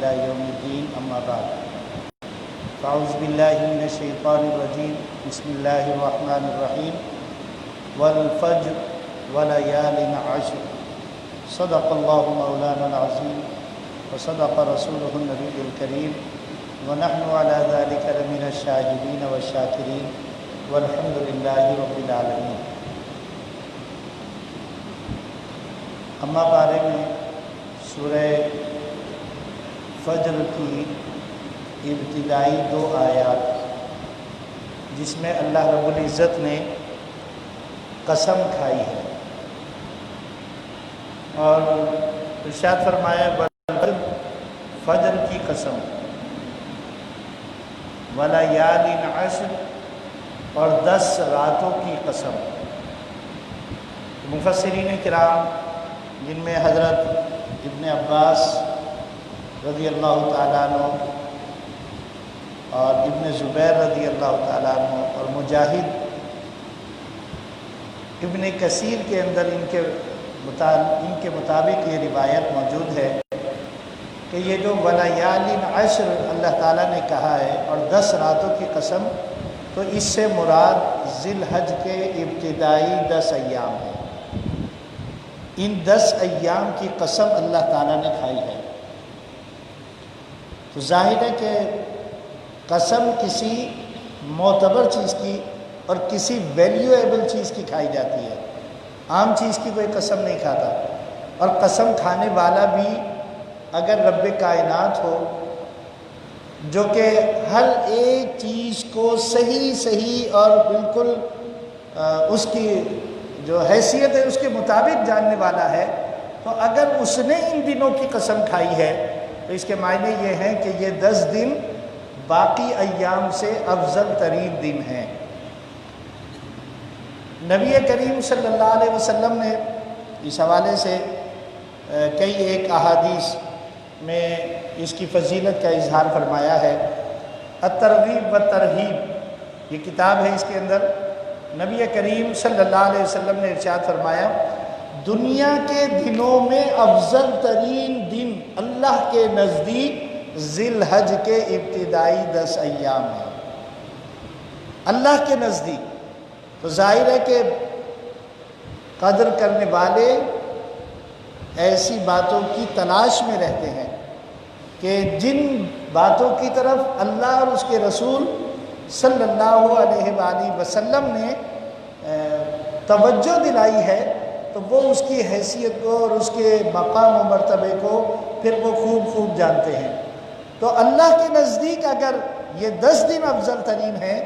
إلى يوم الدين أما بعد فأعوذ بالله من الشيطان الرجيم بسم الله الرحمن الرحيم والفجر وليال عشر صدق الله مولانا العظيم وصدق رسوله النبي الكريم ونحن على ذلك لمن الشاهدين والشاكرين والحمد لله رب العالمين. اما بارے میں سورہ فجر کی ابتدائی 2 آیات جس میں اللہ رب العزت نے قسم کھائی ہے اور ارشاد فرمایا فجر کی قسم وَلَيَالٍ عَشْرٍ اور 10 راتوں کی قسم. مفسرین کرام جن میں حضرت ابن عباس رضی اللہ تعالیٰ عنہ اور ابن زبیر رضی اللہ تعالیٰ عنہ اور مجاہد ابن کثیر کے اندر ان کے مطابق یہ روایت موجود ہے کہ یہ جو وَلَيَالٍ عَشْرٍ اللہ تعالیٰ نے کہا ہے اور 10 راتوں کی قسم، تو اس سے مراد ذی الحج کے ابتدائی 10 ایام ہیں. ان 10 ایام کی قسم اللہ تعالیٰ نے کھائی ہے. تو ظاہر ہے کہ قسم کسی معتبر چیز کی اور کسی ویلیویبل چیز کی کھائی جاتی ہے. عام چیز کی کوئی قسم نہیں کھاتا، اور قسم کھانے والا بھی اگر رب کائنات ہو جو کہ ہر ایک چیز کو صحیح اور بالکل اس کی جو حیثیت ہے اس کے مطابق جاننے والا ہے، تو اگر اس نے ان دنوں کی قسم کھائی ہے تو اس کے معنی یہ ہیں کہ یہ 10 دن باقی ایام سے افضل ترین دن ہیں. نبی کریم صلی اللہ علیہ وسلم نے اس حوالے سے کئی ایک احادیث میں اس کی فضیلت کا اظہار فرمایا ہے. الترغیب و ترہیب یہ کتاب ہے، اس کے اندر نبی کریم صلی اللہ علیہ وسلم نے ارشاد فرمایا دنیا کے دنوں میں افضل ترین دن اللہ کے نزدیک ذی الحج کے ابتدائی 10 ایام ہیں اللہ کے نزدیک. تو ظاہر ہے کہ قدر کرنے والے ایسی باتوں کی تلاش میں رہتے ہیں کہ جن باتوں کی طرف اللہ اور اس کے رسول صلی اللہ علیہ وآلہ وسلم نے توجہ دلائی ہے، تو وہ اس کی حیثیت کو اور اس کے مقام و مرتبے کو پھر وہ خوب جانتے ہیں. تو اللہ کے نزدیک اگر یہ 10 دن افضل ترین ہیں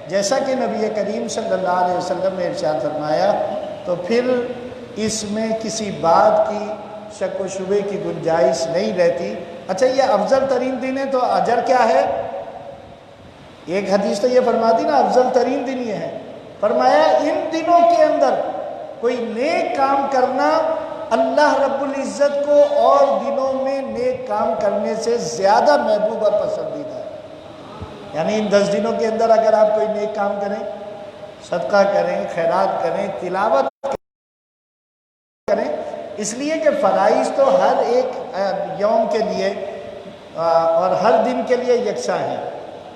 جیسا کہ نبی کریم صلی اللہ علیہ وسلم نے ارشاد فرمایا، تو پھر اس میں کسی بات کی شک و شبے کی گنجائش نہیں رہتی. اچھا یہ افضل ترین دن ہے تو اجر کیا ہے؟ ایک حدیث تو یہ فرماتی نا افضل ترین دن یہ ہے. فرمایا ان دنوں کے اندر کوئی نیک کام کرنا اللہ رب العزت کو اور دنوں میں نیک کام کرنے سے زیادہ محبوب اور پسندیدہ ہے. یعنی ان 10 دنوں کے اندر اگر آپ کوئی نیک کام کریں، صدقہ کریں، خیرات کریں، تلاوت کریں، اس لیے کہ فرائض تو ہر ایک یوم کے لیے اور ہر دن کے لیے یکساں ہیں.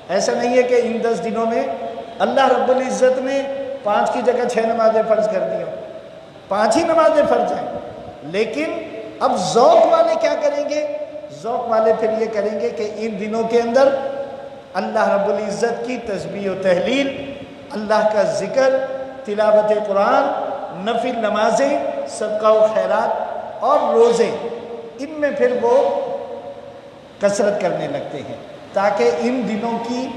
ایسا نہیں ہے کہ ان 10 دنوں میں اللہ رب العزت نے 5 کی جگہ 6 نمازیں فرض کر دی ہوں. 5 ہی نمازیں فرض ہیں، لیکن اب ذوق والے کیا کریں گے؟ ذوق والے پھر یہ کریں گے کہ ان دنوں کے اندر اللہ رب العزت کی تسبیح و تحلیل، اللہ کا ذکر، تلاوت قرآن، نفل نمازیں، صدقہ و خیرات اور روزے، ان میں پھر وہ کثرت کرنے لگتے ہیں تاکہ ان دنوں کی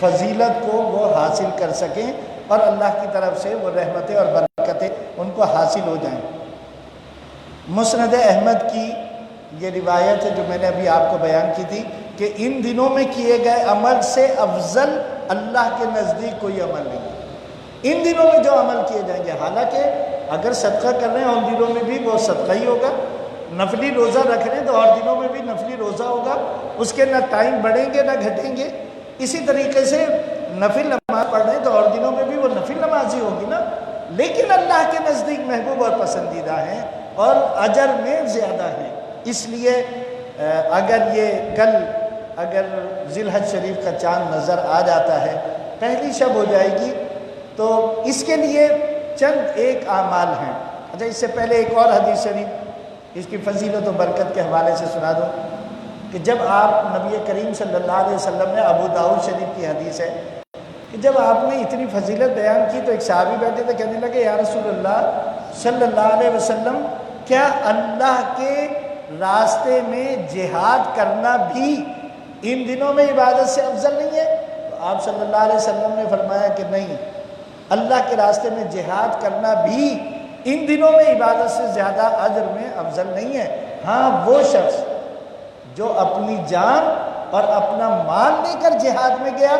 فضیلت کو وہ حاصل کر سکیں اور اللہ کی طرف سے وہ رحمتیں اور برکتیں ان کو حاصل ہو جائیں. مسند احمد کی یہ روایت ہے جو میں نے ابھی آپ کو بیان کی تھی کہ ان دنوں میں کیے گئے عمل سے افضل اللہ کے نزدیک کوئی عمل نہیں. ان دنوں میں جو عمل کیے جائیں گے، حالانکہ اگر صدقہ کر رہے ہیں ان دنوں میں بھی وہ صدقہ ہی ہوگا، نفلی روزہ رکھ رہے ہیں تو اور دنوں میں بھی نفلی روزہ ہوگا، اس کے نہ ٹائم بڑھیں گے نہ گھٹیں گے. اسی طریقے سے نفل نماز پڑھ رہے ہیں تو اور دنوں میں بھی وہ نفل نماز ہی ہوگی نا، لیکن اللہ کے نزدیک محبوب اور پسندیدہ ہیں اور اجر میں زیادہ ہیں. اس لیے اگر یہ کل اگر ذی الحج شریف کا چاند نظر آ جاتا ہے، پہلی شب ہو جائے گی، تو اس کے لیے چند ایک اعمال ہیں۔ اچھا، اس سے پہلے ایک اور حدیث شریف اس کی فضیلت و برکت کے حوالے سے سنا دوں کہ جب آپ نبی کریم صلی اللہ علیہ وسلم نے، ابو داؤد شریف کی حدیث ہے کہ جب آپ نے اتنی فضیلت بیان کی تو ایک صحابی بیٹھے تھے، کہنے لگے یا رسول اللہ صلی اللہ علیہ وسلم، کیا اللہ کے راستے میں جہاد کرنا بھی ان دنوں میں عبادت سے افضل نہیں ہے؟ تو آپ صلی اللہ علیہ وسلم نے فرمایا کہ نہیں، اللہ کے راستے میں جہاد کرنا بھی ان دنوں میں عبادت سے زیادہ اجر میں افضل نہیں ہے۔ ہاں، وہ شخص جو اپنی جان اور اپنا مال لے کر جہاد میں گیا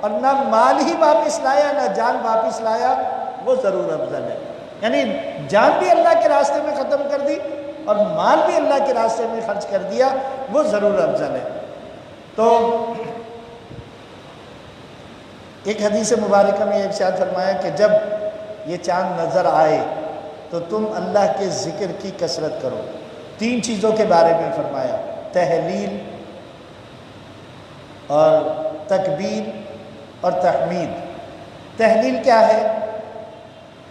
اور نہ مال ہی واپس لایا نہ جان واپس لایا، وہ ضرور افضل ہے۔ یعنی جان بھی اللہ کے راستے میں ختم کر دی اور مال بھی اللہ کے راستے میں خرچ کر دیا، وہ ضرور افضل ہے۔ تو ایک حدیث مبارکہ میں ارشاد فرمایا کہ جب یہ چاند نظر آئے تو تم اللہ کے ذکر کی کثرت کرو۔ 3 چیزوں کے بارے میں فرمایا، تہلیل اور تکبیر اور تحمید۔ تہلیل کیا ہے؟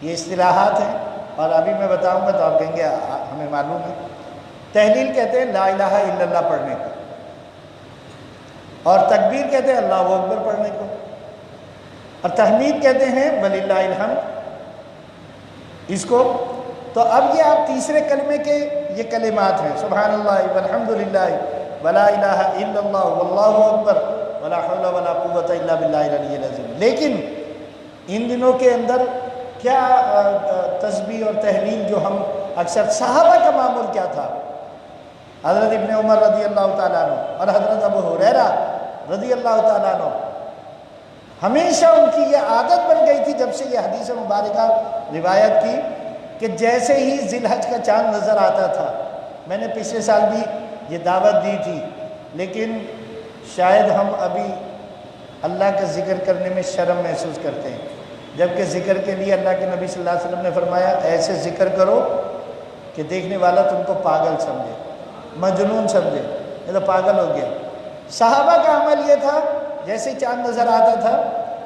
یہ اصطلاحات ہیں اور ابھی میں بتاؤں گا تو آپ کہیں گے ہمیں معلوم ہے۔ تہلیل کہتے ہیں لا الہ الا اللہ پڑھنے کو، اور تکبیر کہتے ہیں اللہ اکبر پڑھنے کو، اور تحمید کہتے ہیں وللہ الحمد اس کو۔ تو اب یہ آپ تیسرے کلمے کے یہ کلمات ہیں، سبحان اللہ والحمد للہ ولا الہ الا اللہ واللہ اکبر ولا حول ولا قوت الا باللہ العلی العظیم۔ لیکن ان دنوں کے اندر کیا تسبیح اور تحلیل جو ہم اکثر، صحابہ کا معمول کیا تھا؟ حضرت ابن عمر رضی اللہ تعالیٰ عنہ اور حضرت ابو ہریرہ رضی اللہ تعالیٰ عنہ، ہمیشہ ان کی یہ عادت بن گئی تھی جب سے یہ حدیث مبارکہ روایت کی کہ جیسے ہی ذی الحج کا چاند نظر آتا تھا، میں نے پچھلے سال بھی یہ دعوت دی تھی، لیکن شاید ہم ابھی اللہ کا ذکر کرنے میں شرم محسوس کرتے ہیں، جبکہ ذکر کے لیے اللہ کے نبی صلی اللہ علیہ وسلم نے فرمایا ایسے ذکر کرو کہ دیکھنے والا تم کو پاگل سمجھے، مجنون سمجھے، یہ تو پاگل ہو گیا۔ صحابہ کا عمل یہ تھا، جیسے چاند نظر آتا تھا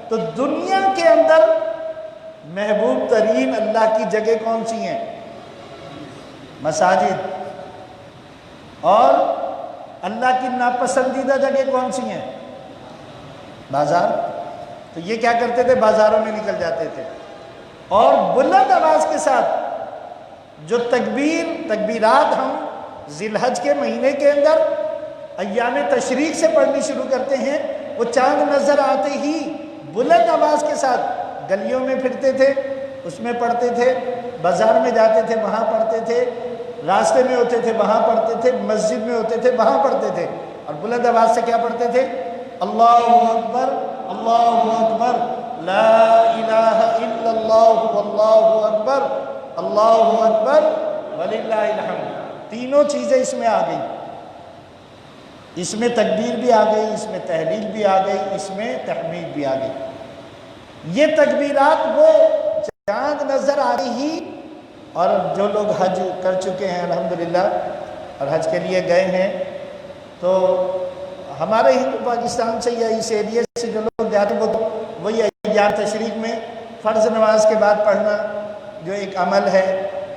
تو دنیا کے اندر محبوب ترین اللہ کی جگہ کون سی ہیں؟ مساجد۔ اور اللہ کی ناپسندیدہ جگہ کون سی ہیں؟ بازار۔ تو یہ کیا کرتے تھے؟ بازاروں میں نکل جاتے تھے اور بلند آواز کے ساتھ جو تکبیرات ہم ذی الحج کے مہینے کے اندر ایام تشریق سے پڑھنی شروع کرتے ہیں، وہ چاند نظر آتے ہی بلند آواز کے ساتھ گلیوں میں پھرتے تھے، اس میں پڑھتے تھے، بازار میں جاتے تھے وہاں پڑھتے تھے، راستے میں ہوتے تھے وہاں پڑھتے تھے، مسجد میں ہوتے تھے وہاں پڑھتے تھے، اور بلند آواز سے کیا پڑھتے تھے؟ اللہ اکبر اللہ اکبر لا الہ الا اللہ واللہ اکبر اللہ اکبر وللہ الحمد۔ تینوں چیزیں اس میں آ گئی، اس میں تکبیر بھی آ گئی، اس میں تحلیل بھی آ گئی، اس میں تحمید بھی آ گئی۔ یہ تکبیرات وہ چاند نظر آ رہی ہی، اور جو لوگ حج کر چکے ہیں الحمدللہ اور حج کے لیے گئے ہیں، تو ہمارے ہندو پاکستان سے یا اس ایریے سے جو لوگ جاتے ہیں وہی ایام تشریق میں فرض نماز کے بعد پڑھنا جو ایک عمل ہے،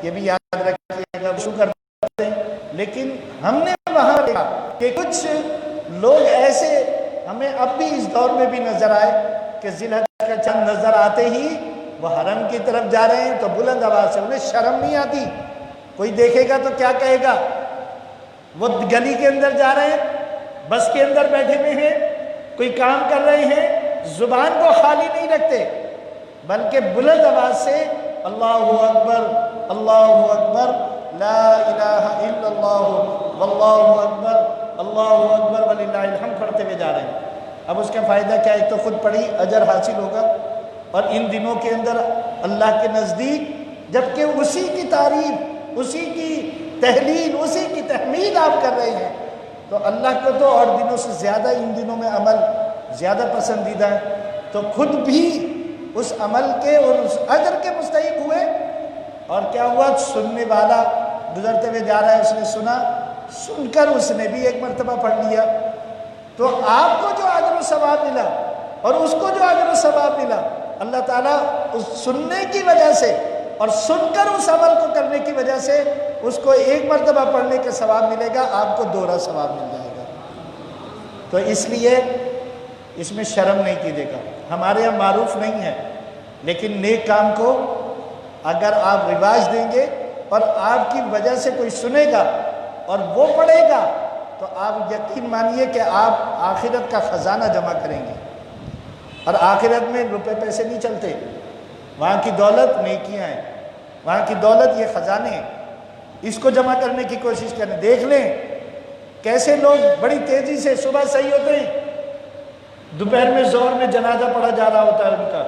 یہ بھی یاد رکھیے گا، شروع کرتے ہیں۔ لیکن ہم نے وہاں دیکھا کہ کچھ لوگ ایسے ہمیں اب بھی اس دور میں بھی نظر آئے کہ ذی الحج کا چاند نظر آتے ہی وہ حرم کی طرف جا رہے ہیں تو بلند آواز سے، انہیں شرم نہیں آتی، کوئی دیکھے گا تو کیا کہے گا؟ وہ گلی کے اندر جا رہے ہیں، بس کے اندر بیٹھے ہوئے ہیں، کوئی کام کر رہے ہیں، زبان کو خالی نہیں رکھتے بلکہ بلند آواز سے اللہ اکبر اللہ اکبر لا الہ الا اللہ واللہ اکبر اللہ اکبر وللہ الحمد پڑھتے ہوئے جا رہے ہیں۔ اب اس کا فائدہ کیا؟ ایک تو خود پڑھی اجر حاصل ہوگا، اور ان دنوں کے اندر اللہ کے نزدیک جبکہ اسی کی تعریف، اسی کی تحلیل، اسی کی تحمید آپ کر رہے ہیں تو اللہ کو تو اور دنوں سے زیادہ ان دنوں میں عمل زیادہ پسندیدہ ہے، تو خود بھی اس عمل کے اور اس اجر کے مستحق ہوئے۔ اور کیا ہوا؟ سننے والا گزرتے ہوئے جا رہا ہے، اس نے سنا سن کر اس نے بھی ایک مرتبہ پڑھ لیا، تو آپ کو جو اجر و ثواب ملا اور اس کو جو اجر و ثواب ملا، اللہ تعالیٰ اس سننے کی وجہ سے اور سن کر اس عمل کو کرنے کی وجہ سے اس کو ایک مرتبہ پڑھنے کا ثواب ملے گا، آپ کو دوہرا ثواب مل جائے گا۔ تو اس لیے اس میں شرم نہیں کیجیے گا۔ ہمارے یہاں معروف نہیں ہے، لیکن نیک کام کو اگر آپ رواج دیں گے اور آپ کی وجہ سے کوئی سنے گا اور وہ پڑھے گا، تو آپ یقین مانیے کہ آپ آخرت کا خزانہ جمع کریں گے۔ اور آخرت میں روپے پیسے نہیں چلتے، وہاں کی دولت نیکیاں ہیں، وہاں کی دولت یہ خزانے ہیں۔ اس کو جمع کرنے کی کوشش کریں۔ دیکھ لیں کیسے لوگ بڑی تیزی سے صبح صحیح ہوتے ہیں، دوپہر میں ظہر میں جنازہ پڑھا جا رہا ہوتا ہے ان کا،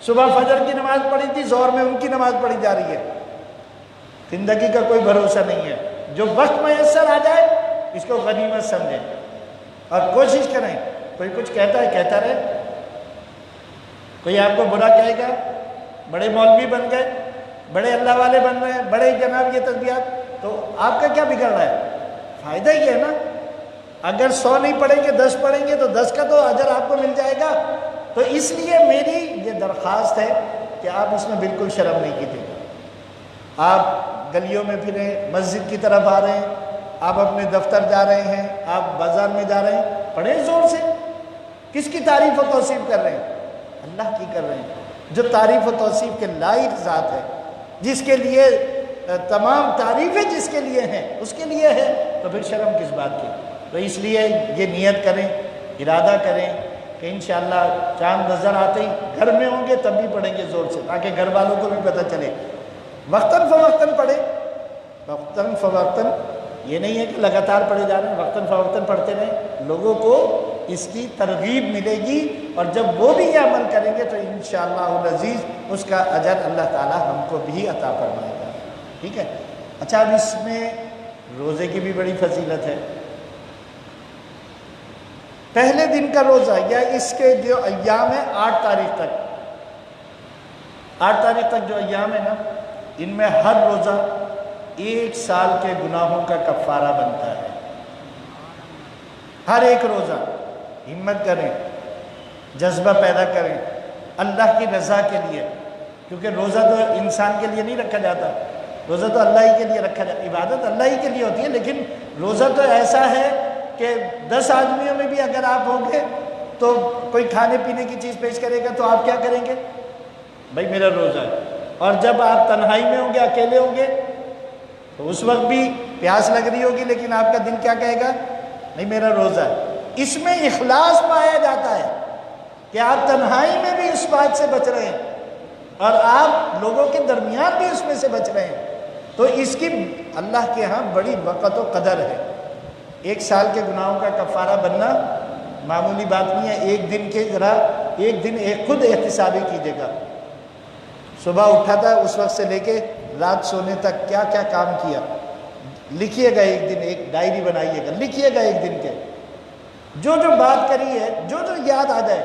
صبح فجر کی نماز پڑھی تھی، ظہر میں ان کی نماز پڑھی جا رہی ہے۔ زندگی کا کوئی بھروسہ نہیں ہے۔ جو وقت میسر آ جائے اس کو غنیمت سمجھیں اور کوشش کریں۔ کوئی کچھ کہتا ہے کہتا رہے، کوئی آپ کو برا کہے گا، بڑے مولوی بن گئے، بڑے اللہ والے بن رہے ہیں، بڑے جناب یہ تسبیحات، تو آپ کا کیا بگڑ رہا ہے؟ فائدہ ہی ہے نا۔ اگر 100 نہیں پڑھیں گے 10 پڑھیں گے تو 10 کا تو اجر آپ کو مل جائے گا۔ تو اس لیے میری یہ درخواست ہے کہ آپ اس میں بالکل شرم نہیں کیجیے گا۔ آپ گلیوں میں پھریں، مسجد کی طرف آ رہے ہیں، آپ اپنے دفتر جا رہے ہیں، آپ بازار میں جا رہے ہیں، پڑھیں زور سے۔ کس کی تعریف و توصیف کر رہے ہیں؟ اللہ کی کر رہے ہیں، جو تعریف و توصیف کے لائق ذات ہے، جس کے لیے تمام تعریفیں جس کے لیے ہیں اس کے لیے ہے، تو پھر شرم کس بات کی؟ تو اس لیے یہ نیت کریں، ارادہ کریں کہ انشاءاللہ چاند نظر آتے ہی گھر میں ہوں گے تب بھی پڑھیں گے زور سے، تاکہ گھر والوں کو بھی پتہ چلے۔ وقتاً فوقتاً پڑھیں، وقتاً فوقتاً، یہ نہیں ہے کہ لگاتار پڑھے جا رہے ہیں، وقتاً فوقتاً پڑھتے رہیں، لوگوں کو اس کی ترغیب ملے گی، اور جب وہ بھی یہ عمل کریں گے تو انشاءاللہ العزیز اس کا اجر اللہ تعالی ہم کو بھی عطا فرمائے گا۔ ٹھیک ہے؟ اچھا، اب اس میں روزے کی بھی بڑی فضیلت ہے۔ پہلے دن کا روزہ یا اس کے جو ایام ہیں 8 تاریخ تک، 8 تاریخ تک جو ایام ہیں نا، ان میں ہر روزہ 1 سال کے گناہوں کا کفارہ بنتا ہے۔ ہر ایک روزہ ہمت کریں، جذبہ پیدا کریں اللہ کی رضا کے لیے، کیونکہ روزہ تو انسان کے لیے نہیں رکھا جاتا، روزہ تو اللہ ہی کے لیے رکھا جاتا، عبادت اللہ ہی کے لیے ہوتی ہے، لیکن روزہ تو ایسا ہے کہ 10 آدمیوں میں بھی اگر آپ ہوں گے تو کوئی کھانے پینے کی چیز پیش کرے گا تو آپ کیا کریں گے؟ بھائی میرا روزہ ہے۔ اور جب آپ تنہائی میں ہوں گے، اکیلے ہوں گے، تو اس وقت بھی پیاس لگ رہی ہوگی لیکن آپ کا دل کیا کہے گا؟ نہیں میرا روزہ ہے۔ اس میں اخلاص پایا جاتا ہے کہ آپ تنہائی میں بھی اس بات سے بچ رہے ہیں اور آپ لوگوں کے درمیان بھی اس میں سے بچ رہے ہیں، تو اس کی اللہ کے ہاں بڑی وقت و قدر ہے۔ 1 سال کے گناہوں کا کفارہ بننا معمولی بات نہیں ہے۔ ایک دن کے ذرا ایک دن خود احتسابی کیجیے گا، صبح اٹھا تھا اس وقت سے لے کے رات سونے تک کیا کیا کام کیا، لکھیے گا ایک دن، ایک ڈائری بنائیے گا، لکھیے گا ایک دن کے جو جو بات کری ہے، جو جو یاد آ جائے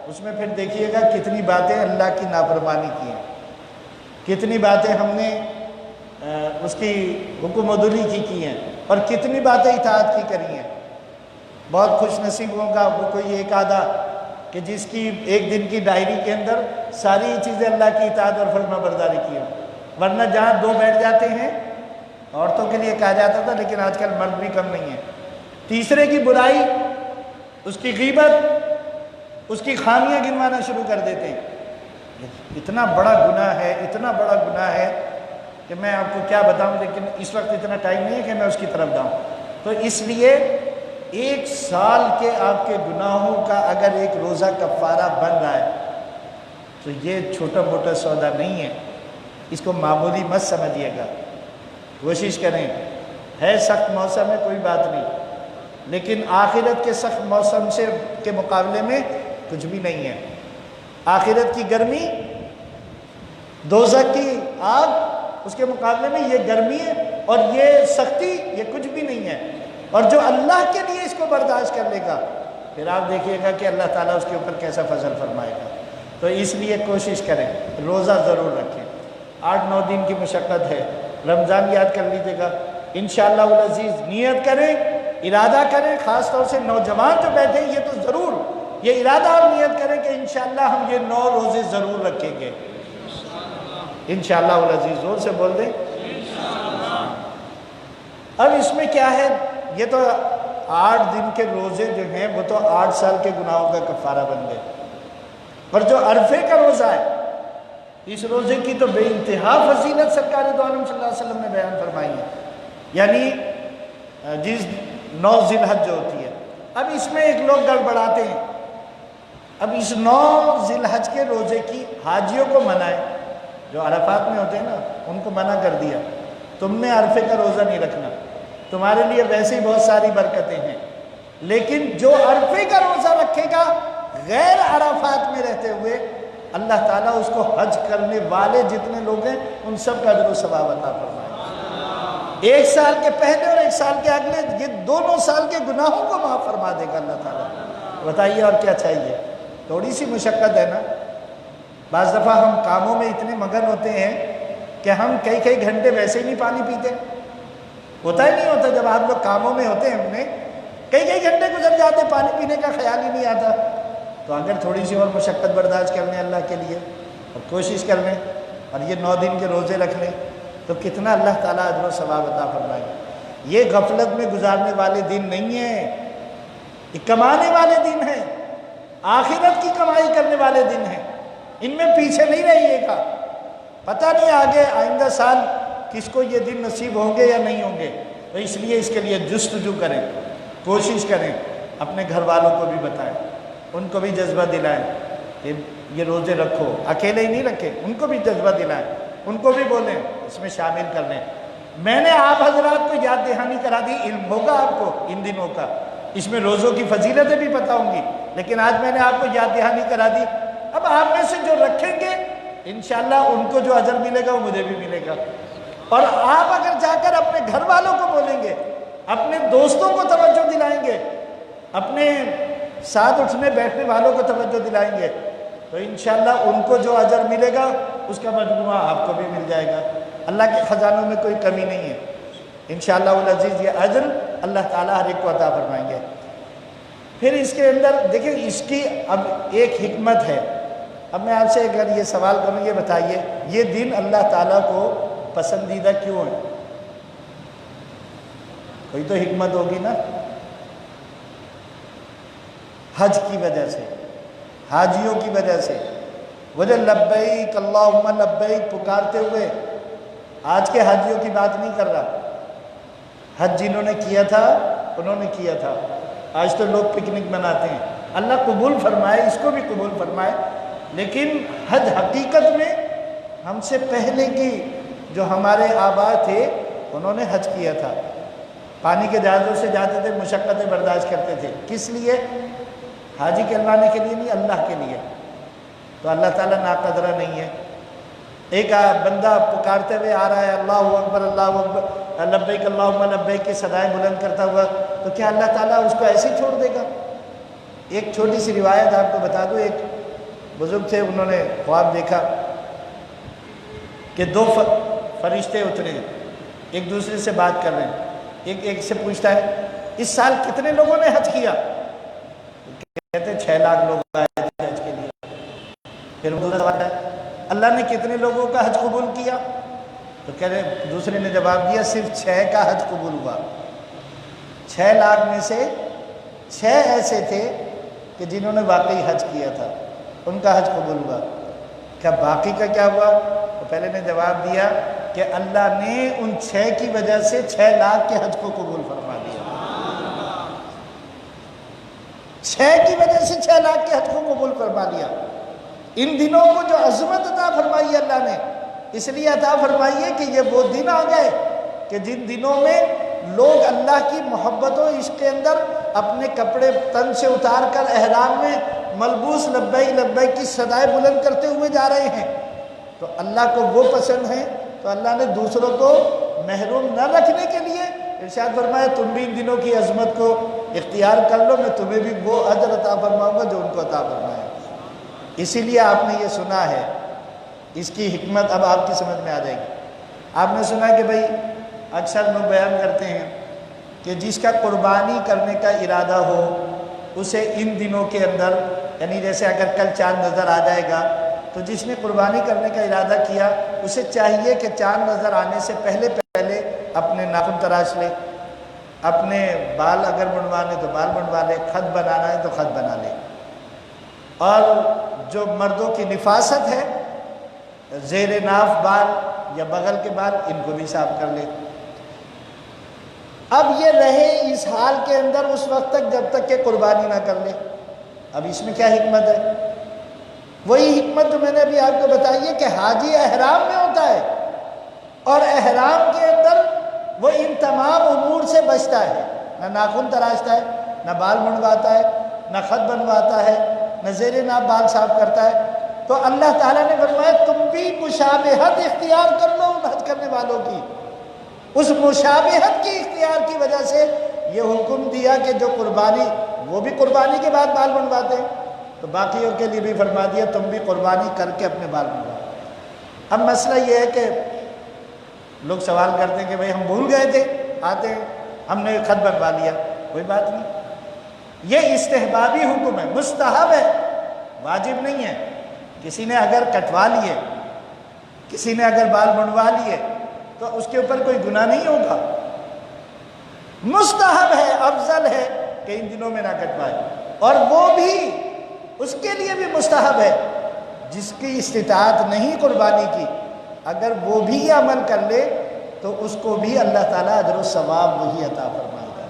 اس میں پھر دیکھیے گا کتنی باتیں اللہ کی نافرمانی کی ہیں، کتنی باتیں ہم نے اس کی حکم عدولی کی ہیں، اور کتنی باتیں اطاعت کی کری ہیں۔ بہت خوش نصیب ہوگا وہ کوئی ایک آدھا کہ جس کی ایک دن کی ڈائری کے اندر ساری چیزیں اللہ کی اطاعت اور فرما برداری کی ہوں، ورنہ جہاں 2 بیٹھ جاتے ہیں، عورتوں کے لیے کہا جاتا تھا لیکن آج کل مرد بھی کم نہیں ہے، تیسرے کی برائی، اس کی غیبت، اس کی خامیاں گنوانا شروع کر دیتے ہیں۔ اتنا بڑا گناہ ہے، اتنا بڑا گناہ ہے کہ میں آپ کو کیا بتاؤں، لیکن اس وقت اتنا ٹائم نہیں ہے کہ میں اس کی طرف جاؤں۔ تو اس لیے 1 سال کے آپ کے گناہوں کا اگر ایک روزہ کفارہ بن رہا ہے تو یہ چھوٹا موٹا سودا نہیں ہے، اس کو معمولی مت سمجھیے گا۔ کوشش کریں، ہے سخت موسم ہے کوئی بات نہیں، لیکن آخرت کے سخت موسم سے کے مقابلے میں کچھ بھی نہیں ہے۔ آخرت کی گرمی، دوزخ کی آگ، اس کے مقابلے میں یہ گرمی ہے اور یہ سختی یہ کچھ بھی نہیں ہے۔ اور جو اللہ کے لیے اس کو برداشت کر لے گا پھر آپ دیکھیے گا کہ اللہ تعالیٰ اس کے اوپر کیسا فضل فرمائے گا۔ تو اس لیے کوشش کریں، روزہ ضرور رکھیں۔ 8-9 دن کی مشقت ہے، رمضان یاد کر لیجیے گا، انشاءاللہ العزیز نیت کریں، ارادہ کریں، خاص طور سے نوجوان جو بیٹھے ہیں یہ تو ضرور یہ ارادہ اور نیت کریں کہ انشاءاللہ ہم یہ 9 روزے ضرور رکھیں گے انشاءاللہ العزیز، زور سے بول دیں اب اس میں کیا ہے، یہ تو 8 دن کے روزے جو ہیں وہ تو 8 سال کے گناہوں کا کفارہ بن گئے، اور جو عرفے کا روزہ ہے اس روزے کی تو بے انتہا فضیلت سرکار دو عالم صلی اللہ علیہ وسلم نے بیان فرمائی ہے، یعنی جس 9 ذی الحج جو ہوتی ہے۔ اب اس میں ایک لوگ گڑبڑاتے ہیں، اب اس 9 ذی الحج کے روزے کی حاجیوں کو منع ہے، جو عرفات میں ہوتے ہیں نا ان کو منع کر دیا، تم نے عرفے کا روزہ نہیں رکھنا، تمہارے لیے ویسے ہی بہت ساری برکتیں ہیں، لیکن جو عرفے کا روزہ رکھے گا غیر عرفات میں رہتے ہوئے، اللہ تعالیٰ اس کو حج کرنے والے جتنے لوگ ہیں ان سب کا اجر و ثواب عطا فرمائے، 1 سال کے پہلے اور 1 سال کے اگلے، یہ دونوں سال کے گناہوں کو معاف فرما دے گا اللہ تعالیٰ۔ بتائیے اور کیا چاہیے، تھوڑی سی مشقت ہے نا، بعض دفعہ ہم کاموں میں اتنے مگن ہوتے ہیں کہ ہم کئی گھنٹے ویسے ہی نہیں پانی پیتے، ہوتا ہی نہیں ہوتا، جب آپ لوگ کاموں میں ہوتے ہیں اپنے کئی گھنٹے گزر جاتے پانی پینے کا خیال ہی نہیں آتا، تو اگر تھوڑی سی اور مشقت برداشت کر لیں اللہ کے لیے اور کوشش کر لیں اور یہ 9 دن کے روزے رکھ لیں تو کتنا اللہ تعالیٰ اجر و ثواب عطا فرمائے گا۔ یہ غفلت میں گزارنے والے دن نہیں ہیں، یہ کمانے والے دن ہیں، آخرت کی کمائی کرنے والے دن ہیں، ان میں پیچھے نہیں رہیے گا، پتہ نہیں آگے آئندہ سال کس کو یہ دن نصیب ہوں گے یا نہیں ہوں گے، تو اس لیے اس کے لیے جستجو کریں، کوشش کریں، اپنے گھر والوں کو بھی بتائیں، ان کو بھی جذبہ دلائیں کہ یہ روزے رکھو، اکیلے ہی نہیں رکھیں، ان کو بھی جذبہ دلائیں، ان کو بھی بولیں اس میں شامل کر لیں۔ میں نے آپ حضرات کو یاد دہانی کرا دی، علم ہوگا آپ کو ان دنوں کا، اس میں روزوں کی فضیلتیں بھی پتہ ہوں گی، لیکن آج میں نے آپ کو یاد دہانی کرا دی، اب آپ میں سے جو رکھیں گے انشاءاللہ ان کو جو اجر ملے گا وہ مجھے بھی ملے گا، اور آپ اگر جا کر اپنے گھر والوں کو بولیں گے، اپنے دوستوں کو توجہ دلائیں گے، اپنے ساتھ اٹھنے بیٹھنے والوں کو توجہ دلائیں گے، تو انشاءاللہ ان کو جو اجر ملے گا اس کا مجموعہ آپ کو بھی مل جائے گا، اللہ کے خزانوں میں کوئی کمی نہیں ہے، انشاءاللہ العزیز یہ اجر اللہ تعالیٰ ہر ایک کو عطا فرمائیں گے۔ پھر اس کے اندر دیکھیں اس کی اب ایک حکمت ہے، اب میں آپ سے اگر یہ سوال کروں یہ بتائیے یہ دن اللہ تعالیٰ کو پسندیدہ کیوں ہے؟ کوئی تو حکمت ہوگی نا، حج کی وجہ سے، حاجیوں کی وجہ سے، وجہ لبیک اللہم لبیک پکارتے ہوئے، آج کے حاجیوں کی بات نہیں کر رہا، حج جنہوں نے کیا تھا انہوں نے کیا تھا، آج تو لوگ پکنک مناتے ہیں، اللہ قبول فرمائے، اس کو بھی قبول فرمائے، لیکن حج حقیقت میں ہم سے پہلے کی جو ہمارے آباء تھے انہوں نے حج کیا تھا، پانی کے جہازوں سے جاتے تھے، مشقتیں برداشت کرتے تھے، کس لیے؟ حاجی کہلوانے کے لیے نہیں، اللہ کے لیے، تو اللہ تعالیٰ ناقدرہ نہیں ہے۔ ایک بندہ پکارتے ہوئے آ رہا ہے اللہ اکبر لبیک اللہم لبیک کی صدائیں بلند کرتا ہوا، تو کیا اللہ تعالیٰ اس کو ایسے ہی چھوڑ دے گا؟ ایک چھوٹی سی روایت آپ کو بتا دوں، ایک بزرگ تھے، انہوں نے خواب دیکھا کہ 2 فرشتے اترے، ایک دوسرے سے بات کر رہے ہیں، ایک سے پوچھتا ہے اس سال کتنے لوگوں نے حج کیا؟ کہتے ہیں 6 لاکھ لوگ آئے تھے حج کے لیے۔ پھر دوسرا سوال ہے اللہ نے کتنے لوگوں کا حج قبول کیا؟ تو کہہ رہے دوسرے نے جواب دیا صرف 6 کا حج قبول ہوا، 6 لاکھ میں سے 6 ایسے تھے کہ جنہوں نے واقعی حج کیا تھا، ان کا حج قبول ہوا۔ کیا باقی کا کیا ہوا؟ تو پہلے نے جواب دیا کہ اللہ نے ان 6 کی وجہ سے 6 لاکھ کے حج کو قبول فرما دیا، 6 کی وجہ سے 6 لاکھ کے حج کو قبول فرما لیا۔ ان دنوں کو جو عظمت عطا فرمائی اللہ نے، اس لیے عطا فرمائی ہے کہ یہ وہ دن آ گئے کہ جن دنوں میں لوگ اللہ کی محبت و عشق کے اندر اپنے کپڑے تن سے اتار کر احرام میں ملبوس لبیک لبیک کی صدائیں بلند کرتے ہوئے جا رہے ہیں، تو اللہ کو وہ پسند ہے، تو اللہ نے دوسروں کو محروم نہ رکھنے کے لیے ارشاد فرمایا تم بھی ان دنوں کی عظمت کو اختیار کر لو، میں تمہیں بھی وہ اجر عطا فرماؤں گا جو ان کو عطا فرمایا۔ اسی لیے آپ نے یہ سنا ہے، اس کی حکمت اب آپ کی سمجھ میں آ جائے گی۔ آپ نے سنا کہ بھئی اکثر لوگ بیان کرتے ہیں کہ جس کا قربانی کرنے کا ارادہ ہو اسے ان دنوں کے اندر، یعنی جیسے اگر کل چاند نظر آ جائے گا تو جس نے قربانی کرنے کا ارادہ کیا اسے چاہیے کہ چاند نظر آنے سے پہلے اپنے ناخن تراش لے، اپنے بال اگر منڈوانے تو بال منڈوا لے، خط بنانا ہے تو خط بنا لے، اور جو مردوں کی نفاست ہے زیر ناف بال یا بغل کے بال ان کو بھی صاف کر لے۔ اب یہ رہے اس حال کے اندر اس وقت تک جب تک کہ قربانی نہ کر لے۔ اب اس میں کیا حکمت ہے؟ وہی حکمت جو میں نے ابھی آپ کو بتائی ہے کہ حاجی احرام میں ہوتا ہے اور احرام کے اندر وہ ان تمام امور سے بچتا ہے، نہ ناخن تراشتا ہے، نہ بال منڈواتا ہے، نہ خط بنواتا ہے، نہ زیر ناف بال صاف کرتا ہے۔ تو اللہ تعالیٰ نے فرمایا تم بھی مشابہت اختیار کر لو ان حج کرنے والوں کی۔ اس مشابہت کی اختیار کی وجہ سے یہ حکم دیا کہ جو قربانی، وہ بھی قربانی کے بعد بال منڈواتے ہیں تو باقیوں کے لیے بھی فرما دیا تم بھی قربانی کر کے اپنے بال منڈواؤ۔ اب مسئلہ یہ ہے کہ لوگ سوال کرتے ہیں کہ بھئی ہم بھول گئے تھے، آتے ہیں ہم نے خط بنوا لیا۔ کوئی بات نہیں، یہ استحبابی حکم ہے، مستحب ہے، واجب نہیں ہے۔ کسی نے اگر کٹوا لیے، کسی نے اگر بال منڈوا لیے تو اس کے اوپر کوئی گناہ نہیں ہوگا، مستحب ہے، افضل ہے کہ ان دنوں میں نہ کٹوائے۔ اور وہ بھی اس کے لیے بھی مستحب ہے جس کی استطاعت نہیں قربانی کی، اگر وہ بھی یہ عمل کر لے تو اس کو بھی اللہ تعالیٰ اجر و ثواب وہی عطا فرمائے گا۔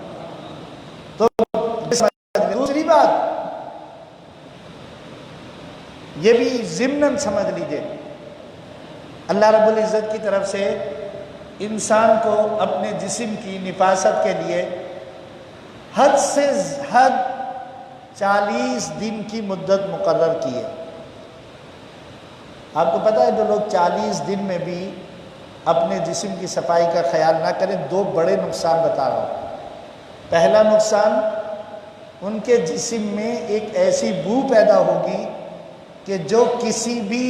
تو دوسری بات یہ بھی ضمناً سمجھ لیجئے، اللہ رب العزت کی طرف سے انسان کو اپنے جسم کی نفاست کے لیے حد سے حد 40 دن کی مدت مقرر کی ہے۔ آپ کو پتہ ہے جو لوگ 40 دن میں بھی اپنے جسم کی صفائی کا خیال نہ کریں، 2 بڑے نقصان بتا رہا ہوں۔ پہلا نقصان، ان کے جسم میں ایک ایسی بو پیدا ہوگی کہ جو کسی بھی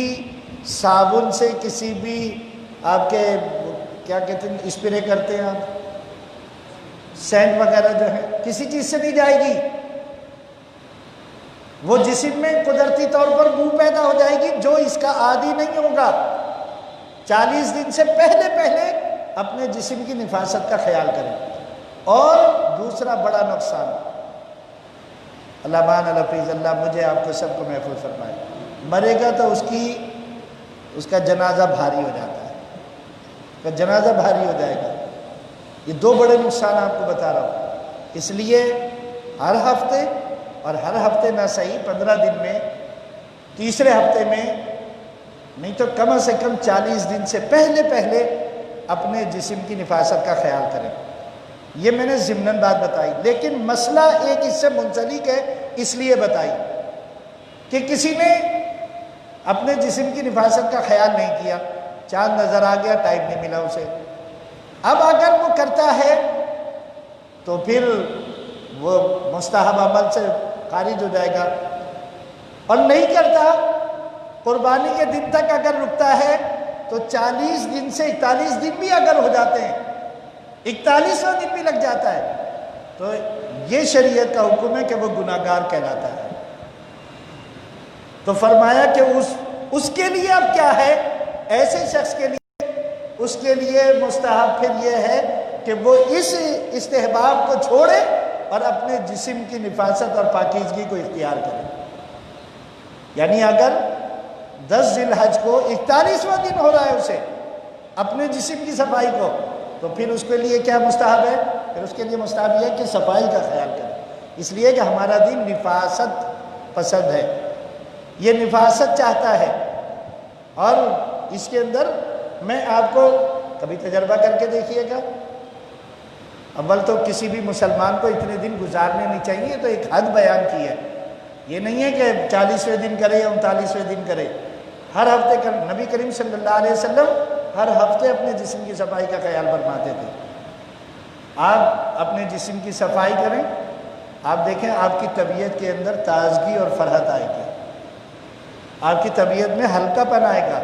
صابن سے، کسی بھی آپ کے کیا کہتے ہیں اسپرے کرتے ہیں آپ، سینٹ وغیرہ جو ہے، کسی چیز سے نہیں جائے گی۔ وہ جسم میں قدرتی طور پر بو پیدا ہو جائے گی جو اس کا عادی نہیں ہوگا۔ 40 دن سے پہلے اپنے جسم کی نفاست کا خیال کریں۔ اور دوسرا بڑا نقصان، اللہ مان الحفیظ، اللہ مجھے آپ کو سب کو محفوظ فرمائے، مرے گا تو اس کا جنازہ بھاری ہو جاتا ہے، اس کا جنازہ بھاری ہو جائے گا۔ یہ 2 بڑے نقصان آپ کو بتا رہا ہوں۔ اس لیے ہر ہفتے، اور ہر ہفتے نہ صحیح 15 دن میں، تیسرے ہفتے میں، نہیں تو کم سے کم 40 دن سے پہلے اپنے جسم کی نفاست کا خیال کریں۔ یہ میں نے ضمناً بات بتائی، لیکن مسئلہ ایک اس سے منسلک ہے، اس لیے بتائی کہ کسی نے اپنے جسم کی نفاست کا خیال نہیں کیا، چاند نظر آ گیا، ٹائم نہیں ملا اسے۔ اب اگر وہ کرتا ہے تو پھر وہ مستحب عمل سے خارج ہو جائے گا، اور نہیں کرتا، قربانی کے دن تک اگر رکتا ہے تو 40 دن سے 41 دن بھی اگر ہو جاتے ہیں، 41واں دن بھی لگ جاتا ہے، تو یہ شریعت کا حکم ہے کہ وہ گناہگار کہلاتا ہے۔ تو فرمایا کہ اس کے لیے اب کیا ہے، ایسے شخص کے لیے، اس کے لیے مستحب پھر یہ ہے کہ وہ اس استحباب کو چھوڑے اور اپنے جسم کی نفاست اور پاکیزگی کو اختیار کرے۔ یعنی اگر 10 ذی الحج کو 41واں دن ہو رہا ہے اسے اپنے جسم کی صفائی کو، تو پھر اس کے لیے کیا مستحب ہے؟ پھر اس کے لیے مستحب یہ ہے کہ صفائی کا خیال کرے، اس لیے کہ ہمارا دین نفاست پسند ہے، یہ نفاست چاہتا ہے۔ اور اس کے اندر میں آپ کو کبھی تجربہ کر کے دیکھیے گا، اول تو کسی بھی مسلمان کو اتنے دن گزارنے نہیں چاہیے، تو ایک حد بیان کی ہے، یہ نہیں ہے کہ 40ویں دن کرے یا 39ویں دن کرے، ہر ہفتے کر۔ نبی کریم صلی اللہ علیہ وسلم ہر ہفتے اپنے جسم کی صفائی کا خیال فرماتے تھے۔ آپ اپنے جسم کی صفائی کریں، آپ دیکھیں آپ کی طبیعت کے اندر تازگی اور فرحت آئے گی، آپ کی طبیعت میں ہلکا پن آئے گا۔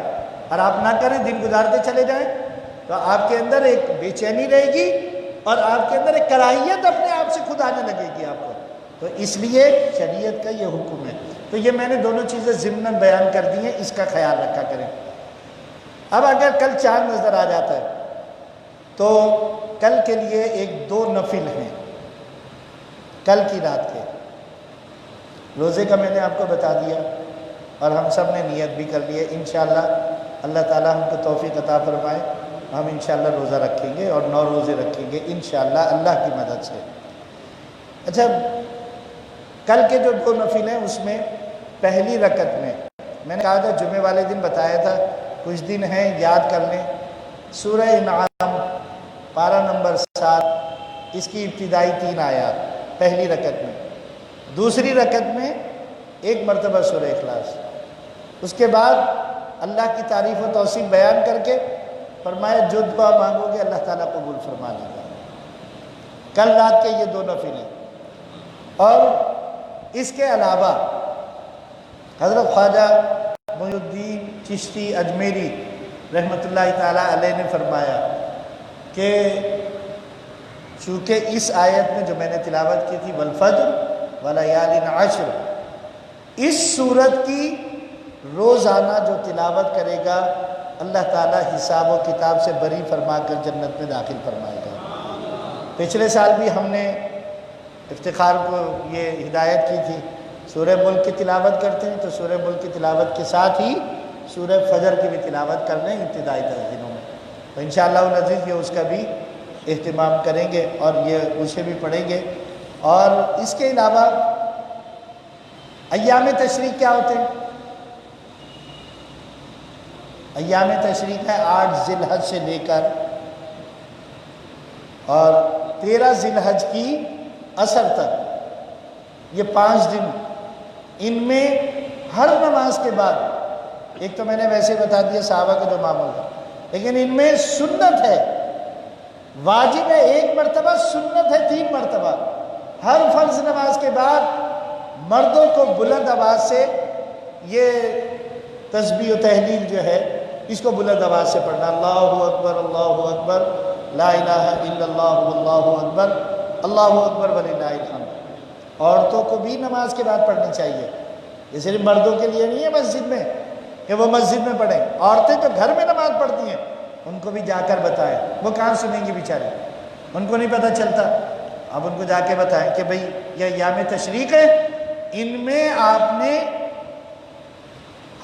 اور آپ نہ کریں، دن گزارتے چلے جائیں تو آپ کے اندر ایک بے چینی رہے گی اور آپ کے اندر ایک کراہیت اپنے آپ سے خود آنے لگے گی آپ کو. تو اس لیے شریعت کا یہ حکم ہے. تو یہ میں نے دونوں چیزیں ضمناً بیان کر دی ہیں، اس کا خیال رکھا کریں. اب اگر کل چاند نظر آ جاتا ہے تو کل کے لیے ایک 2 نفل ہیں کل کی رات کے. روزے کا میں نے آپ کو بتا دیا اور ہم سب نے نیت بھی کر لی ہے. انشاءاللہ اللہ تعالیٰ ہم کو توفیق عطا فرمائے، ہم انشاءاللہ روزہ رکھیں گے اور 9 روزے رکھیں گے انشاءاللہ اللہ کی مدد سے. اچھا، کل کے جو 2 نفل ہیں اس میں پہلی رکعت میں نے کہا تھا جمعے والے دن بتایا تھا، کچھ دن ہیں یاد کر لیں. سورہ انعام پارہ نمبر 7 اس کی ابتدائی 3 آیات پہلی رکعت میں. دوسری رکعت میں 1 مرتبہ سورہ اخلاص. اس کے بعد اللہ کی تعریف و توصیف بیان کر کے فرمایا جو دعا مانگو گے اللہ تعالیٰ قبول فرما لے گا. کل رات کے یہ 2 نفل ہیں. اور اس کے علاوہ حضرت خواجہ محی الدین چشتی اجمیری رحمۃ اللہ تعالیٰ علیہ نے فرمایا کہ چونکہ اس آیت میں جو میں نے تلاوت کی تھی والفجر ولیال عشر، اس سورت کی روزانہ جو تلاوت کرے گا اللہ تعالیٰ حساب و کتاب سے بری فرما کر جنت میں داخل فرمائے گا. پچھلے سال بھی ہم نے افتخار کو یہ ہدایت کی تھی، سورہ ملک کی تلاوت کرتے ہیں تو سورہ ملک کی تلاوت کے ساتھ ہی سورہ فجر کی بھی تلاوت کر لیں ابتدائی 10 دنوں میں. تو انشاءاللہ العزیز یہ اس کا بھی اہتمام کریں گے اور یہ اسے بھی پڑھیں گے. اور اس کے علاوہ ایام تشریق کیا ہوتے ہیں؟ ایام تشریق ہے 8 ذی الحج سے لے کر اور 13 ذی الحج کی عصر تک، یہ 5 دن. ان میں ہر نماز کے بعد، ایک تو میں نے ویسے بتا دیا صحابہ کا جو معمول ہے، لیکن ان میں سنت ہے، واجب ہے 1 مرتبہ، سنت ہے 3 مرتبہ. ہر فرض نماز کے بعد مردوں کو بلند آواز سے یہ تسبیح و تحلیل جو ہے اس کو بلند آواز سے پڑھنا. اللہ اکبر لا الہ الا اللہ واللہ اکبر اللہ اکبر وللہ الحمد. عورتوں کو بھی نماز کے بعد پڑھنی چاہیے، یہ صرف مردوں کے لیے نہیں ہے مسجد میں کہ وہ مسجد میں پڑھیں. عورتیں تو گھر میں نماز پڑھتی ہیں، ان کو بھی جا کر بتائیں. وہ کہاں سنیں گی بیچارے، ان کو نہیں پتہ چلتا. اب ان کو جا کے بتائیں کہ بھئی یہ ایام تشریق ہے، ان میں آپ نے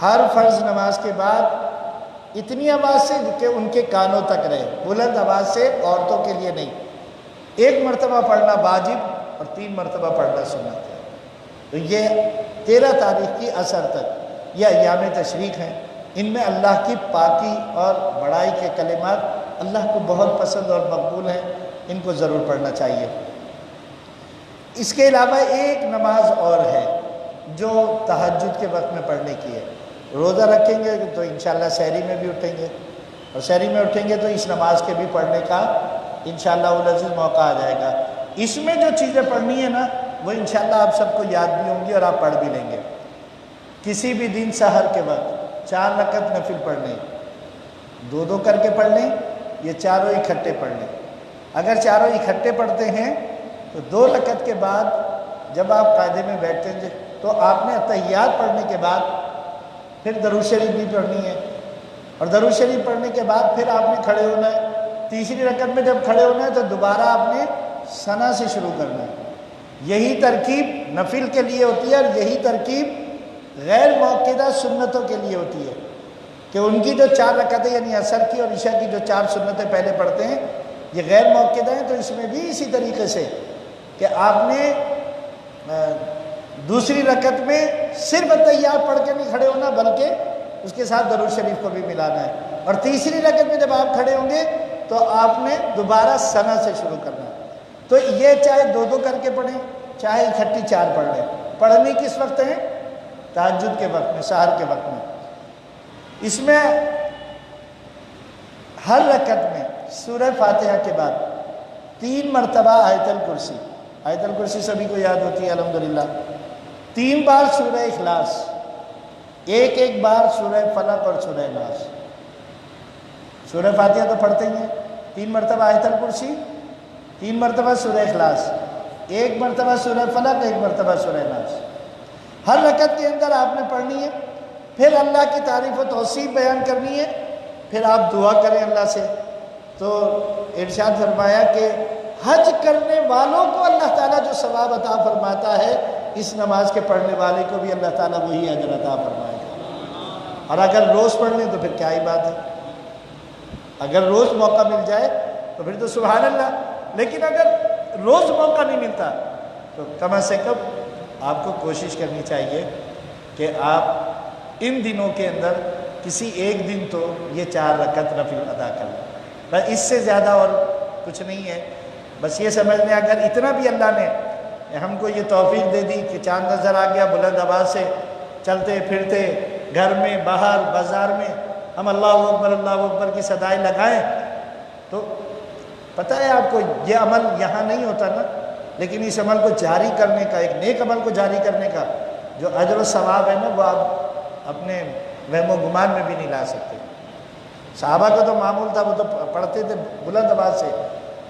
ہر فرض نماز کے بعد اتنی آواز سے کہ ان کے کانوں تک رہے، بلند آواز سے، عورتوں کے لیے نہیں. 1 مرتبہ پڑھنا واجب اور 3 مرتبہ پڑھنا سنت ہے. تو یہ 13 تاریخ کی عصر تک یہ ایام تشریق ہیں. ان میں اللہ کی پاکی اور بڑائی کے کلمات اللہ کو بہت پسند اور مقبول ہیں، ان کو ضرور پڑھنا چاہیے. اس کے علاوہ ایک نماز اور ہے جو تہجد کے وقت میں پڑھنے کی ہے. روزہ رکھیں گے تو انشاءاللہ سحری میں بھی اٹھیں گے، اور سحری میں اٹھیں گے تو اس نماز کے بھی پڑھنے کا انشاءاللہ العزیز موقع آ جائے گا. اس میں جو چیزیں پڑھنی ہیں نا وہ انشاءاللہ آپ سب کو یاد بھی ہوں گی اور آپ پڑھ بھی لیں گے. کسی بھی دن سحر کے وقت 4 رکعت نفل پڑھ لیں، 2 کر کے پڑھ لیں، یہ چاروں اکٹھے پڑھ لیں. اگر چاروں اکٹھے پڑھتے ہیں تو 2 رکعت کے بعد جب آپ قاعدے میں بیٹھتے ہیں تو آپ نے تحیات پڑھنے کے بعد پھر درود شریف بھی پڑھنی ہے، اور درود شریف پڑھنے کے بعد پھر آپ نے کھڑے ہونا ہے. تیسری رکعت میں جب کھڑے ہونا ہے تو دوبارہ آپ نے ثنا سے شروع کرنا ہے. یہی ترکیب نفل کے لیے ہوتی ہے، اور یہی ترکیب غیر موقعہ سنتوں کے لیے ہوتی ہے کہ ان کی جو 4 رکعتیں یعنی عصر کی اور عشاء کی جو 4 سنتیں پہلے پڑھتے ہیں یہ غیر موقعہ ہیں. تو اس میں بھی اسی طریقے سے کہ آپ نے دوسری رکعت میں صرف تحیات پڑھ کے نہیں کھڑے ہونا بلکہ اس کے ساتھ درود شریف کو بھی ملانا ہے. اور تیسری رکعت میں جب آپ کھڑے ہوں گے تو آپ نے دوبارہ ثنا سے شروع کرنا ہے. تو یہ چاہے 2 کر کے پڑھیں چاہے اکٹھی 4 پڑھ لیں. پڑھنی کس وقت ہے؟ تہجد کے وقت میں، سحر کے وقت میں. اس میں ہر رکعت میں سورہ فاتحہ کے بعد 3 مرتبہ آیت الکرسی. آیت الکرسی سبھی کو یاد ہوتی ہے الحمدللہ. 3 بار سورہ اخلاص، ایک بار سورہ فلق اور سورہ ناس. سورہ فاتحہ تو پڑھتے ہی ہیں، 3 مرتبہ آیت الکرسی، 3 مرتبہ سورہ اخلاص، 1 مرتبہ سورہ فلق، 1 مرتبہ سورہ ناس، ہر رکعت کے اندر آپ نے پڑھنی ہے۔ پھر اللہ کی تعریف و توصیف بیان کرنی ہے، پھر آپ دعا کریں اللہ سے۔ تو ارشاد فرمایا کہ حج کرنے والوں کو اللہ تعالیٰ جو ثواب عطا فرماتا ہے، اس نماز کے پڑھنے والے کو بھی اللہ تعالیٰ وہی اجر عطا فرمائے گا۔ اور اگر روز پڑھ لیں تو پھر کیا ہی بات ہے، اگر روز موقع مل جائے تو پھر تو سبحان اللہ، لیکن اگر روز موقع نہیں ملتا تو کم از کم آپ کو کوشش کرنی چاہیے کہ آپ ان دنوں کے اندر کسی ایک دن تو یہ 4 رکعت نفل ادا کر لیں، بس اس سے زیادہ اور کچھ نہیں ہے۔ بس یہ سمجھ لیں اگر اتنا بھی اللہ نے ہم کو یہ توفیق دے دی کہ چاند نظر آ گیا، بلند آواز سے چلتے پھرتے گھر میں باہر بازار میں ہم اللہ اکبر کی صدائیں لگائیں، تو پتہ ہے آپ کو یہ عمل یہاں نہیں ہوتا نا، لیکن اس عمل کو جاری کرنے کا، ایک نیک عمل کو جاری کرنے کا جو اجر و ثواب ہے نا، وہ آپ اپنے وہم و گمان میں بھی نہیں لا سکتے۔ صحابہ کا تو معمول تھا، وہ تو پڑھتے تھے بلند آواز سے،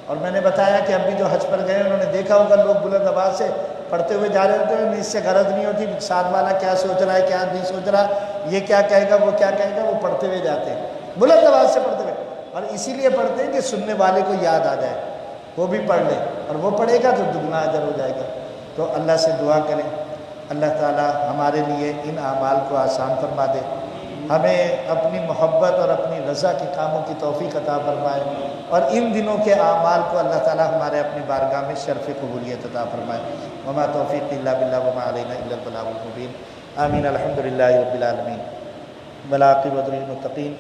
اور میں نے بتایا کہ ابھی جو حج پر گئے انہوں نے دیکھا ہوگا لوگ بلند آواز سے پڑھتے ہوئے جا رہے ہوتے ہیں، اس سے غرض نہیں ہوتی ساتھ والا کیا سوچ رہا ہے کیا نہیں سوچ رہا، یہ کیا کہے گا وہ کیا کہے گا، وہ پڑھتے ہوئے جاتے ہیں بلند آواز سے پڑھتے ہوئے، اور اسی لیے پڑھتے ہیں کہ سننے والے کو یاد آ جائے، وہ بھی پڑھ لے، اور وہ پڑھے گا تو دگنا اجر ہو جائے گا۔ تو اللہ سے دعا کریں اللہ تعالیٰ ہمارے لیے ان اعمال کو آسان فرما دے، ہمیں اپنی محبت اور اپنی رضا کے کاموں کی توفیق عطا فرمائے، اور ان دنوں کے اعمال کو اللہ تعالیٰ ہمارے اپنی بارگاہ میں شرف قبولیت عطا فرمائے۔ وما توفیق الا باللہ وما علینا الا البلاغ المبین۔ آمین۔ الحمدللہ رب العالمین والعاقبۃ للمتقین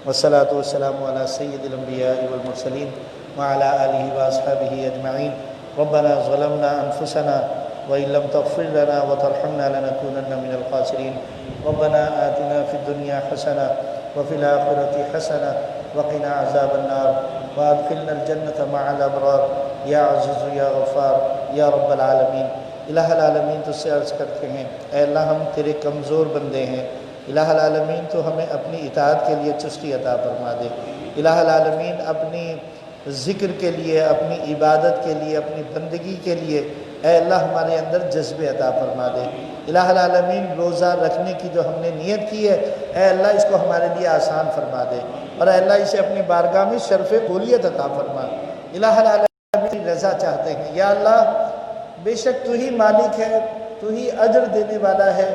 والصلاۃ والسلام علی سید الانبیاء والمرسلین وعلی آلہ واصحابہ اجمعین۔ ربنا ظلمنا انفسنا وإن لم تغفر لنا وترحمنا لنكونن من الخاسرين۔ ربنا آتنا في الدنيا حسنة وفي الآخرة حسنة وقنا عذاب النار وادخلنا الجنة مع الأبرار یا عزیز یا غفار یا رب العالمین۔ الہ العالمین تجھ سے عرض کرتے ہیں اے اللہ ہم تیرے کمزور بندے ہیں، الہ العالمین تو ہمیں اپنی اطاعت کے لیے چستی عطا فرما دے، الہ العالمین اپنی ذکر کے لیے، اپنی عبادت کے لیے، اپنی بندگی کے لیے اے اللہ ہمارے اندر جذبے عطا فرما دے، الہ العالمین روزہ رکھنے کی جو ہم نے نیت کی ہے اے اللہ اس کو ہمارے لیے آسان فرما دے، اور اے اللہ اسے اپنی بارگاہ میں شرف قبولیت عطا فرما۔ الہ العالمین رضا چاہتے ہیں یا اللہ، بے شک تو ہی مالک ہے، تو ہی اجر دینے والا ہے،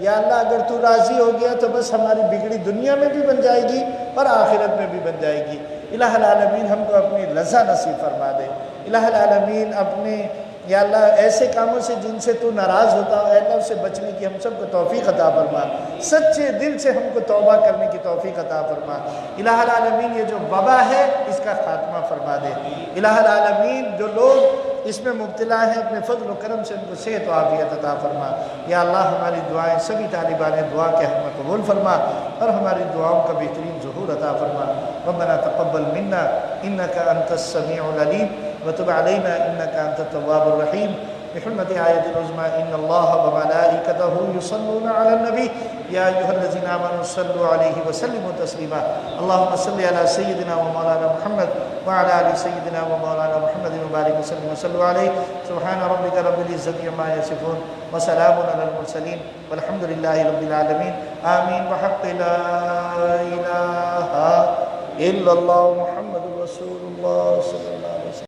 یا اللہ اگر تو راضی ہو گیا تو بس ہماری بگڑی دنیا میں بھی بن جائے گی اور آخرت میں بھی بن جائے گی۔ الہ العالمین ہم کو اپنی رضا نصیب فرما دے، الہ العالمین اپنے یا اللہ ایسے کاموں سے جن سے تو ناراض ہوتا ہو اے اللہ اس سے بچنے کی ہم سب کو توفیق عطا فرما، سچے دل سے ہم کو توبہ کرنے کی توفیق عطا فرما۔ الہ العالمین یہ جو وبا ہے اس کا خاتمہ فرما دے، الہ العالمین جو لوگ اس میں مبتلا ہیں اپنے فضل و کرم سے ان کو صحت و عافیت عطا فرما۔ یا اللہ ہماری دعائیں سبھی طالبان دعا کے حق میں قبول فرما، اور ہماری دعاؤں کا بہترین ظہور عطا فرما۔ ربنا تقبل منا انک انت السمیع العلیم وتب علینا انک انت التواب الرحیم، بحرمت آیت العظمی ان اللہ وملائکتہ یصلون علی النبی یا ایھا الذین آمنوا صلوا علیہ وسلموا تسلیما۔ اللہم صل علی سیدنا و مولانا محمد وعلی آل سیدنا و مولانا محمد وبارک وسلم وصلوا علیہ۔ سبحان ربک رب العزة عما یصفون وسلام علی المرسلین والحمد للہ رب العالمین۔ آمین بحق لا الہ الا اللہ محمد رسول اللہ صلی اللہ علیہ وسلم۔